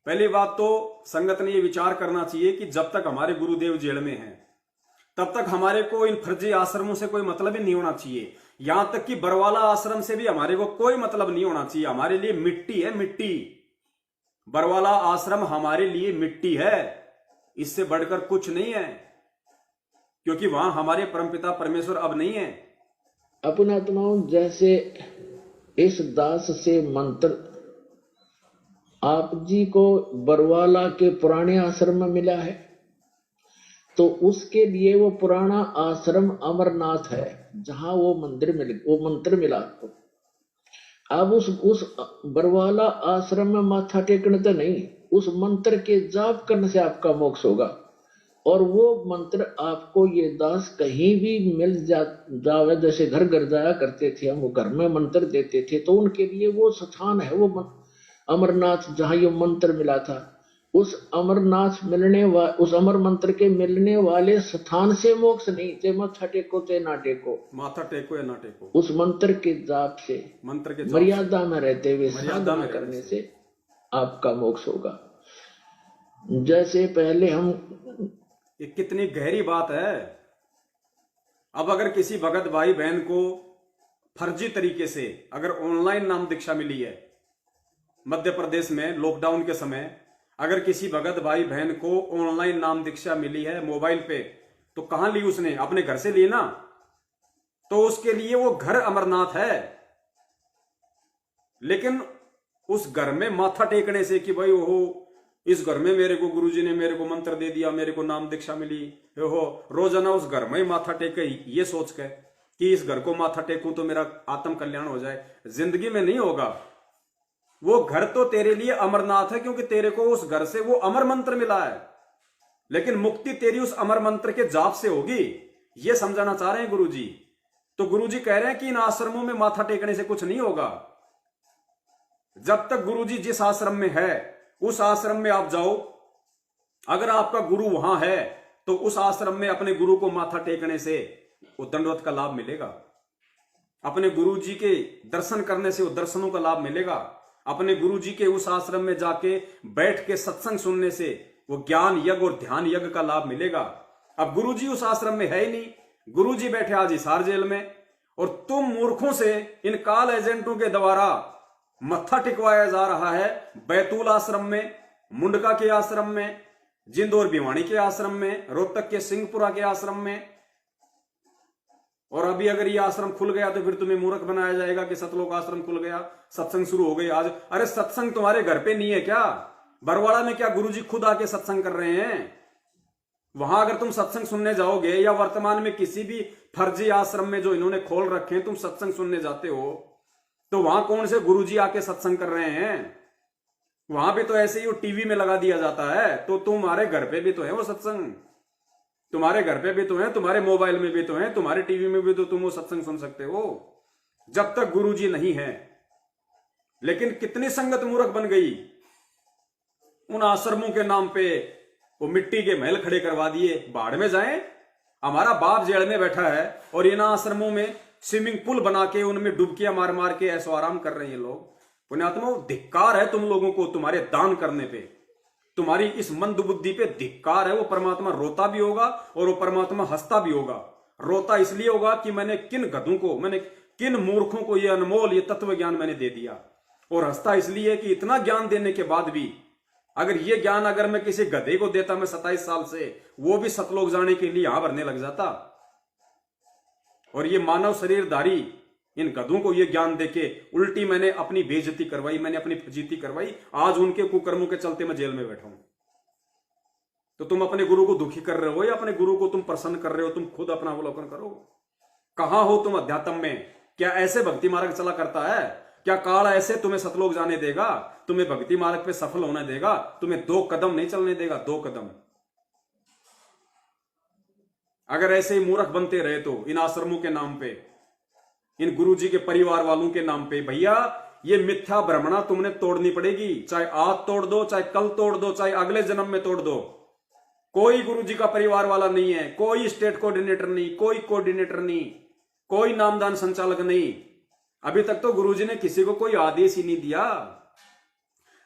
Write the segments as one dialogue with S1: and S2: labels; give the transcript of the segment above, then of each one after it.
S1: पहली बात तो संगत ने ये विचार करना चाहिए कि जब तक हमारे गुरुदेव जेल में हैं तब तक हमारे को इन फर्जी आश्रमों से कोई मतलब ही नहीं होना चाहिए। यहां तक कि बरवाला आश्रम से भी हमारे को कोई मतलब नहीं होना चाहिए। हमारे लिए मिट्टी है, मिट्टी। बरवाला आश्रम हमारे लिए मिट्टी है, इससे बढ़कर कुछ नहीं है, क्योंकि वहां हमारे परमपिता परमेश्वर अब नहीं है।
S2: अपन आत्माओं, जैसे इस दास से मंत्र आप जी को बरवाला के पुराने आश्रम में मिला है, तो उसके लिए वो पुराना आश्रम अमरनाथ है, जहां वो मंत्र मिला आपको। अब उस बरवाला आश्रम में माथा टेकने तो नहीं, उस मंत्र के जाप करने से आपका मोक्ष होगा। और वो मंत्र आपको ये दास कहीं भी मिल जावे, जैसे घर घर जाया करते थे हम, वो घर में मंत्र देते थे, तो उनके लिए वो स्थान है, वो अमरनाथ, जहां ये मंत्र मिला था। उस अमरनाथ उस अमर मंत्र के मिलने वाले स्थान से मोक्ष नहीं, चाहे माथा टेको चाहे ना टेको,
S1: माथा टेको या ना टेको,
S2: उस मंत्र के जाप से,
S1: मंत्र के
S2: मर्यादा में रहते हुए साधना करने से आपका मोक्ष होगा। जैसे पहले हम,
S1: ये कितनी गहरी बात है। अब अगर किसी भगत भाई बहन को फर्जी तरीके से अगर ऑनलाइन नाम दीक्षा मिली है, मध्य प्रदेश में लॉकडाउन के समय अगर किसी भगत भाई बहन को ऑनलाइन नाम दीक्षा मिली है मोबाइल पे, तो कहां ली उसने? अपने घर से ली ना। तो उसके लिए वो घर अमरनाथ है। लेकिन उस घर में माथा टेकने से कि भाई ओहो, इस घर में मेरे को गुरुजी ने मेरे को मंत्र दे दिया, मेरे को नाम दीक्षा मिली, हो रोजाना उस घर में ही माथा टेके, ये सोच के कि इस घर को माथा टेकूं तो मेरा आत्म कल्याण हो जाए, जिंदगी में नहीं होगा। वो घर तो तेरे लिए अमरनाथ है, क्योंकि तेरे को उस घर से वो अमर मंत्र मिला है, लेकिन मुक्ति तेरी उस अमर मंत्र के जाप से होगी, ये समझाना चाह रहे हैं गुरुजी। तो गुरुजी कह रहे हैं कि इन आश्रमों में माथा टेकने से कुछ नहीं होगा। जब तक गुरुजी जिस आश्रम में है उस आश्रम में आप जाओ, अगर आपका गुरु वहां है तो उस आश्रम में अपने गुरु को माथा टेकने से वो दंडवत का लाभ मिलेगा। अपने गुरुजी के दर्शन करने से वो दर्शनों का लाभ मिलेगा। अपने गुरुजी के उस आश्रम में जाके बैठ के सत्संग सुनने से वो ज्ञान यज्ञ और ध्यान यज्ञ का लाभ मिलेगा। अब गुरुजी उस आश्रम में है ही नहीं, गुरुजी बैठे आज हिसार जेल में, और तुम मूर्खों से इन काल एजेंटों के द्वारा मत्था टिकवाया जा रहा है बैतूल आश्रम में, मुंडका के आश्रम में, जिंद और भिवानी के आश्रम में, रोहतक के सिंहपुरा के आश्रम में। और अभी अगर ये आश्रम खुल गया तो फिर तुम्हें मूर्ख बनाया जाएगा कि सतलोक आश्रम खुल गया, सत्संग शुरू हो गई आज। अरे सत्संग तुम्हारे घर पे नहीं है क्या? बरवाड़ा में क्या गुरुजी खुद आके सत्संग कर रहे हैं? वहां अगर तुम सत्संग सुनने जाओगे, या वर्तमान में किसी भी फर्जी आश्रम में जो इन्होंने खोल रखे हैं तुम सत्संग सुनने जाते हो, तो वहां कौन से गुरुजी आके सत्संग कर रहे हैं? वहां भी तो ऐसे ही वो टीवी में लगा दिया जाता है। तो तुम्हारे घर पे भी तो है वो सत्संग, तुम्हारे घर पे भी तो है, तुम्हारे मोबाइल में भी तो है, तुम्हारे टीवी में भी तो तुम वो सत्संग सुन सकते हो, जब तक गुरुजी नहीं है। लेकिन कितनी संगत मूर्ख बन गई, उन आश्रमों के नाम पे वो मिट्टी के महल खड़े करवा दिए। बाढ़ में जाएं, हमारा बाप जेल में बैठा है और इन आश्रमों में स्विमिंग पूल बना के उनमें डुबकियां मार मार के ऐसो आराम कर रहे हैं लोग। पुण्यात्मा, धिक्कार है तुम लोगों को, तुम्हारे दान करने पे, तुम्हारी इस मंद बुद्धि पे धिक्कार है। वो परमात्मा रोता भी होगा और वो परमात्मा हंसता भी होगा। रोता इसलिए होगा कि मैंने किन गधों को, मैंने किन मूर्खों को ये अनमोल ये तत्व ज्ञान मैंने दे दिया, और हंसता इसलिए कि इतना ज्ञान देने के बाद भी अगर ये ज्ञान अगर मैं किसी गधे को देता, मैं 27 साल से, वो भी सतलोक जाने के लिए यहां भरने लग जाता। और ये मानव शरीरधारी इन गधों को ये ज्ञान देके उल्टी मैंने अपनी बेइज्जती करवाई, मैंने अपनी फजीती करवाई। आज उनके कुकर्मों के चलते मैं जेल में बैठा हूं। तो तुम अपने गुरु को दुखी कर रहे हो या अपने गुरु को तुम प्रसन्न कर रहे हो? तुम खुद अपना अवलोकन करो। कहां हो तुम अध्यात्म में? क्या ऐसे भक्ति मार्ग चला करता है? क्या काल ऐसे तुम्हें सतलोक जाने देगा? तुम्हें भक्ति मार्ग पे सफल होने देगा? तुम्हें 2 कदम नहीं चलने देगा, 2 कदम। अगर ऐसे ही मूर्ख बनते रहे तो इन आश्रमों के नाम पे, इन गुरुजी के परिवार वालों के नाम पे, भैया ये मिथ्या भ्रमणा तुमने तोड़नी पड़ेगी। चाहे आज तोड़ दो, चाहे कल तोड़ दो, चाहे अगले जन्म में तोड़ दो। कोई गुरुजी का परिवार वाला नहीं है, कोई स्टेट कोऑर्डिनेटर नहीं, कोई कोऑर्डिनेटर नहीं, कोई नामदान संचालक नहीं। अभी तक तो गुरुजी ने किसी को कोई आदेश ही नहीं दिया।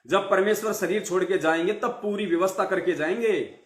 S1: जब परमेश्वर शरीर छोड़ के जाएंगे तब पूरी व्यवस्था करके जाएंगे।